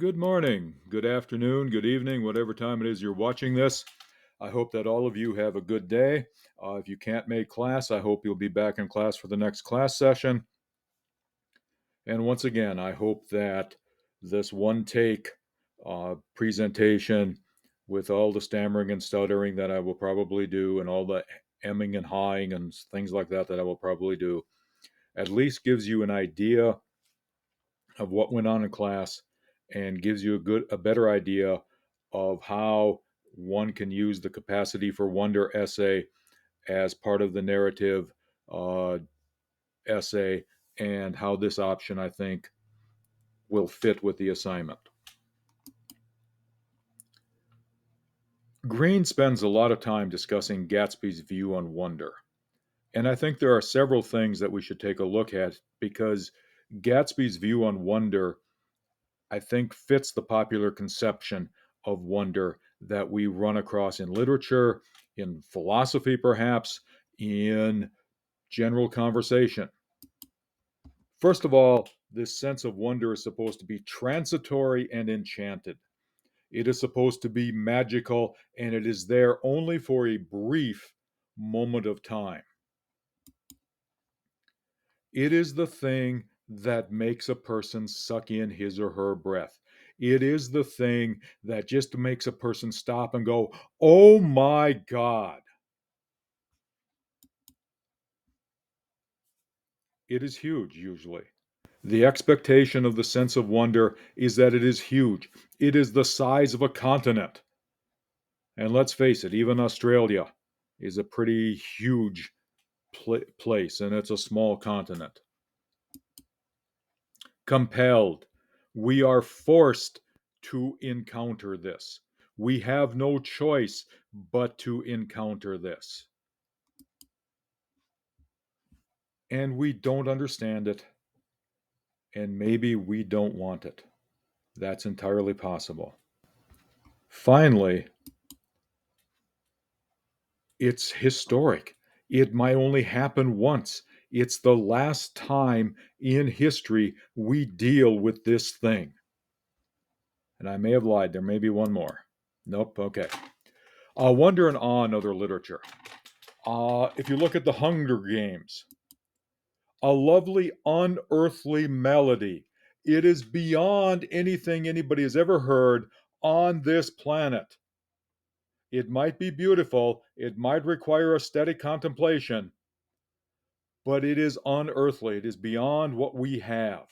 Good morning, good afternoon, good evening, whatever time it is you're watching this. I hope that all of you have a good day. If you can't make class, I hope you'll be back in class for the next class session. And once again, I hope that this one take presentation with all the stammering and stuttering that I will probably do and all the emming and hawing and things like that I will probably do at least gives you an idea of what went on in class and gives you a better idea of how one can use the capacity for wonder essay as part of the narrative uh, essay, and how this option I think will fit with the assignment. Green spends a lot of time discussing Gatsby's view on wonder. And I think there are several things that we should take a look at because Gatsby's view on wonder, I think, fits the popular conception of wonder that we run across in literature, in philosophy, perhaps, in general conversation. First of all, this sense of wonder is supposed to be transitory and enchanted. It is supposed to be magical, and it is there only for a brief moment of time. It is the thing that makes a person suck in his or her breath. It is the thing that just makes a person stop and go, oh my God. It is huge, usually. The expectation of the sense of wonder is that it is huge. It is the size of a continent. And let's face it, even Australia is a pretty huge place, and it's a small continent. Compelled. We are forced to encounter this. We have no choice but to encounter this. And we don't understand it, and maybe we don't want it. That's entirely possible. Finally, it's historic. It might only happen once. It's the last time in history we deal with this thing. And I may have lied. There may be one more. Nope. Okay. Wonder and awe in other literature. If you look at the Hunger Games, a lovely unearthly melody. It is beyond anything anybody has ever heard on this planet. It might be beautiful, it might require aesthetic contemplation, but it is unearthly. It is beyond what we have.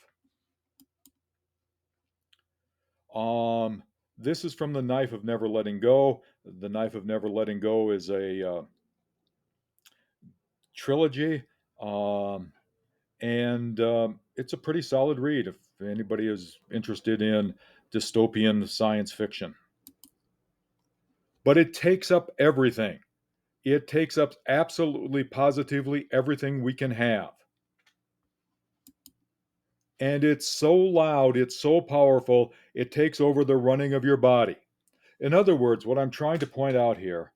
Um, this is from The Knife of Never Letting Go. The Knife of Never Letting Go is a trilogy, um, and it's a pretty solid read if anybody is interested in dystopian science fiction. But it takes up everything. It takes up absolutely positively everything we can have. And it's so loud, it's so powerful, it takes over the running of your body. In other words, what I'm trying to point out here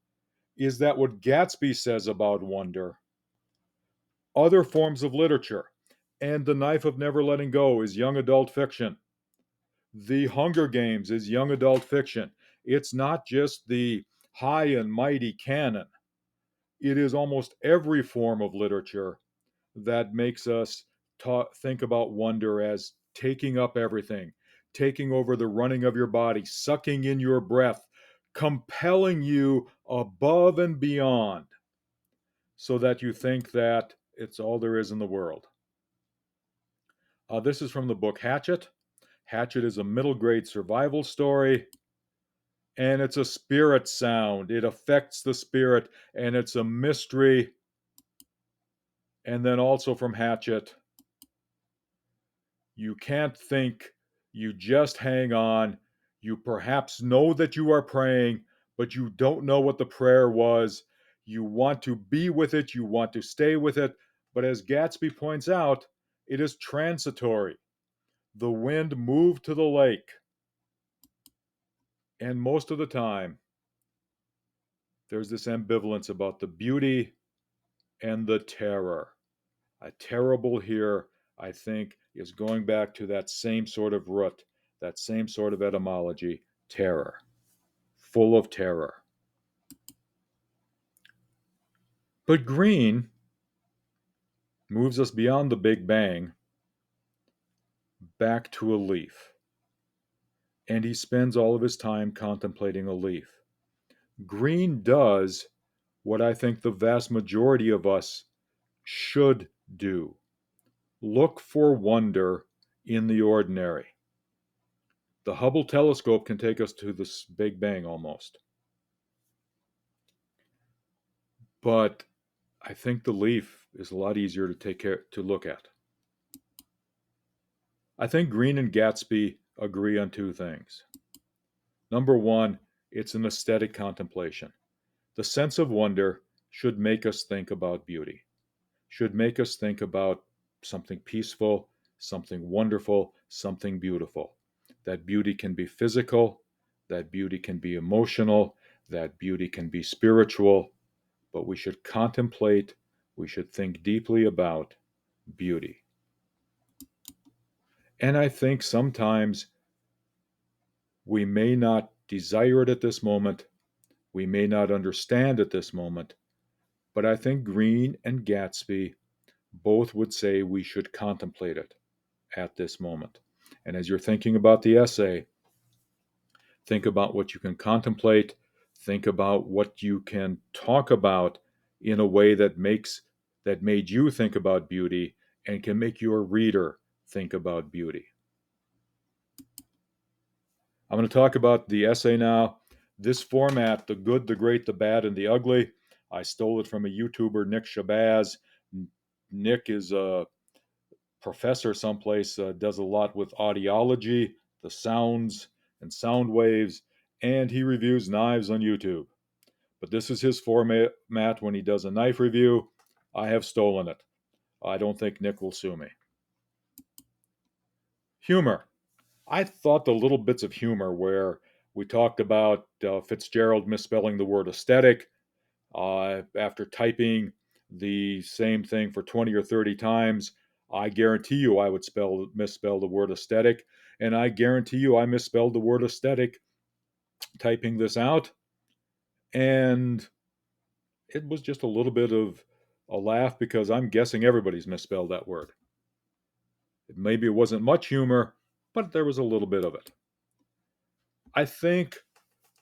is that what Gatsby says about wonder, other forms of literature, and The Knife of Never Letting Go is young adult fiction. The Hunger Games is young adult fiction. It's not just the high and mighty canon, it is almost every form of literature that makes us think about wonder as taking up everything, taking over the running of your body, sucking in your breath, compelling you above and beyond so that you think that it's all there is in the world. This is from the book Hatchet. Hatchet is a middle grade survival story, and it's a spirit sound. It affects the spirit, and it's a mystery. And then also from Hatchet, you can't think, you just hang on. You perhaps know that you are praying, but you don't know what the prayer was. You want to be with it, you want to stay with it, but as Gatsby points out, it is transitory. The wind moved to the lake, and most of the time, there's this ambivalence about the beauty and the terror. A terrible here, I think, is going back to that same sort of root that same sort of etymology, terror, full of terror. But Green moves us beyond the Big Bang back to a leaf, and he spends all of his time contemplating a leaf. Green does what I think the vast majority of us should do: look for wonder in the ordinary. The Hubble telescope can take us to the Big Bang almost. But I think the leaf is a lot easier to look at. I think Green and Gatsby agree on two things. Number one, it's an aesthetic contemplation. The sense of wonder should make us think about beauty, should make us think about something peaceful, something wonderful, something beautiful. That beauty can be physical, that beauty can be emotional, that beauty can be spiritual, but we should contemplate, we should think deeply about beauty. And I think sometimes we may not desire it at this moment, we may not understand at this moment, but I think Green and Gatsby both would say we should contemplate it at this moment. And as you're thinking about the essay, think about what you can contemplate, think about what you can talk about in a way that made you think about beauty and can make your reader think about beauty. I'm going to talk about the essay now. This format, the good, the great, the bad, and the ugly, I stole it from a YouTuber, Nick Shabazz. Nick is a professor someplace, does a lot with audiology, the sounds and sound waves, and he reviews knives on YouTube. But this is his format when he does a knife review. I have stolen it. I don't think Nick will sue me. Humor. I thought the little bits of humor where we talked about Fitzgerald misspelling the word aesthetic after typing the same thing for 20 or 30 times. I guarantee you I would misspell the word aesthetic, and I guarantee you I misspelled the word aesthetic typing this out. And it was just a little bit of a laugh because I'm guessing everybody's misspelled that word. Maybe it wasn't much humor, but there was a little bit of it. I think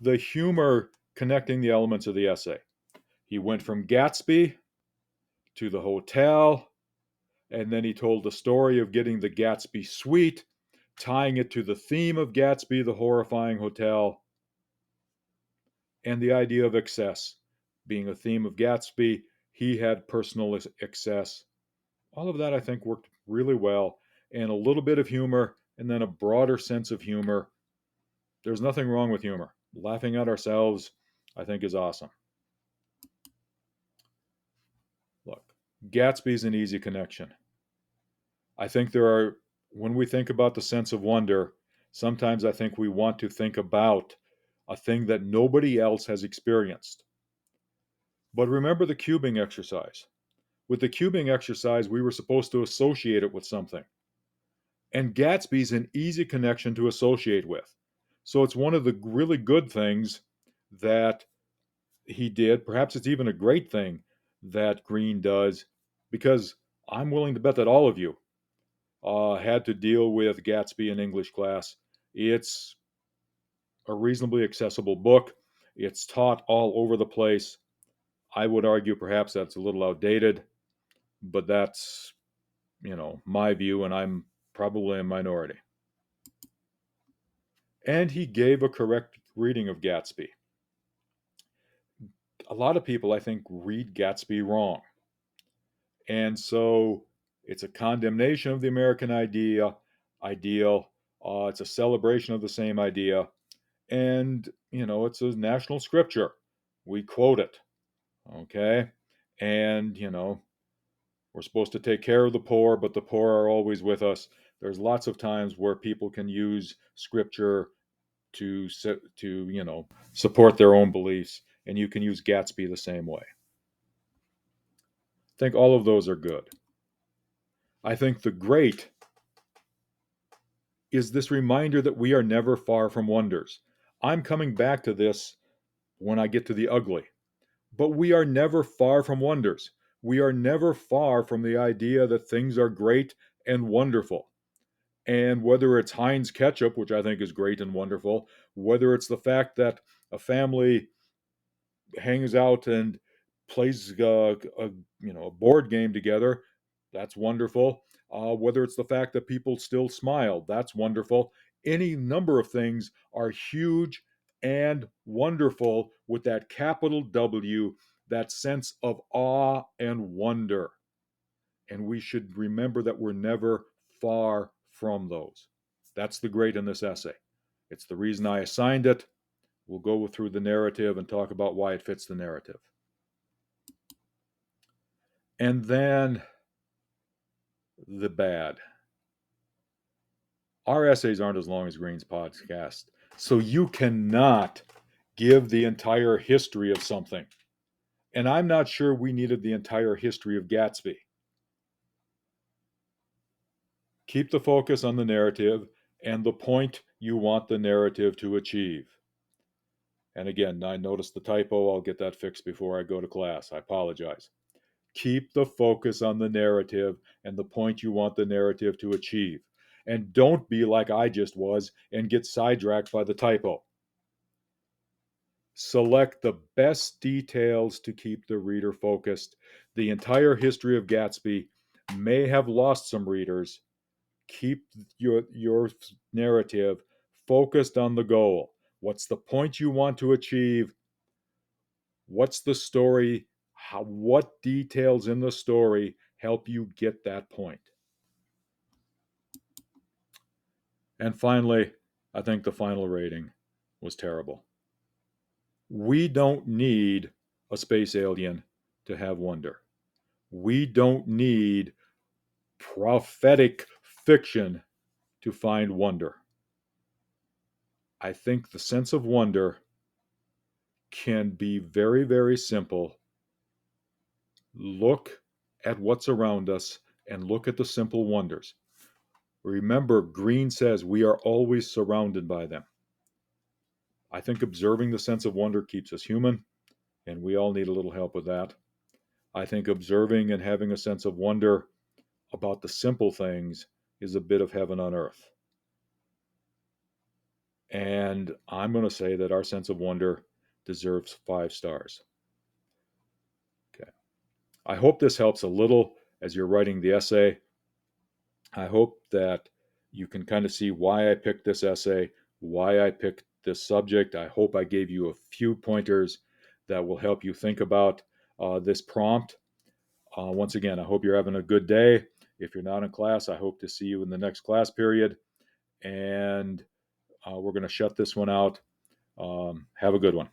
the humor connecting the elements of the essay. He went from Gatsby to the hotel, and then he told the story of getting the Gatsby suite, tying it to the theme of Gatsby, the horrifying hotel, and the idea of excess. Being a theme of Gatsby, he had personal excess. All of that, I think, worked really well, and a little bit of humor, and then a broader sense of humor. There's nothing wrong with humor. Laughing at ourselves, I think, is awesome. Look, Gatsby's an easy connection. I think when we think about the sense of wonder, sometimes I think we want to think about a thing that nobody else has experienced. But remember the cubing exercise. With the cubing exercise, we were supposed to associate it with something. And Gatsby's an easy connection to associate with. So it's one of the really good things that he did. Perhaps it's even a great thing that Green does, because I'm willing to bet that all of you had to deal with Gatsby in English class. It's a reasonably accessible book. It's taught all over the place. I would argue perhaps that's a little outdated, but that's, my view, and I'm probably a minority. And he gave a correct reading of Gatsby. A lot of people, I think, read Gatsby wrong. And so it's a condemnation of the American ideal. It's a celebration of the same idea. And, it's a national scripture. We quote it. Okay. And, we're supposed to take care of the poor, but the poor are always with us. There's lots of times where people can use scripture to support their own beliefs, and you can use Gatsby the same way. I think all of those are good. I think the great is this reminder that we are never far from wonders. I'm coming back to this when I get to the ugly. But we are never far from wonders. We are never far from the idea that things are great and wonderful. And whether it's Heinz ketchup, which I think is great and wonderful, whether it's the fact that a family hangs out and plays a board game together, that's wonderful. Whether it's the fact that people still smile, that's wonderful. Any number of things are huge and wonderful with that capital W, that sense of awe and wonder. And we should remember that we're never far from those. That's the great in this essay. It's the reason I assigned it. We'll go through the narrative and talk about why it fits the narrative. And then the bad. Our essays aren't as long as Green's podcast, so you cannot give the entire history of something. And I'm not sure we needed the entire history of Gatsby. Keep the focus on the narrative and the point you want the narrative to achieve. And again, I noticed the typo. I'll get that fixed before I go to class. I apologize. Keep the focus on the narrative and the point you want the narrative to achieve. And don't be like I just was and get sidetracked by the typo. Select the best details to keep the reader focused. The entire history of Gatsby may have lost some readers. Keep your narrative focused on the goal. What's the point you want to achieve? What's the story? What details in the story help you get that point? And finally, I think the final rating was terrible. We don't need a space alien to have wonder. We don't need prophetic fiction to find wonder. I think the sense of wonder can be very, very simple. Look at what's around us and look at the simple wonders. Remember, Green says we are always surrounded by them. I think observing the sense of wonder keeps us human, and we all need a little help with that. I think observing and having a sense of wonder about the simple things is a bit of heaven on earth. And I'm going to say that our sense of wonder deserves 5 stars. Okay. I hope this helps a little as you're writing the essay. I hope that you can kind of see why I picked this essay, why I picked this subject. I hope I gave you a few pointers that will help you think about this prompt. Once again, I hope you're having a good day. If you're not in class, I hope to see you in the next class period. And we're going to shut this one out. Have a good one.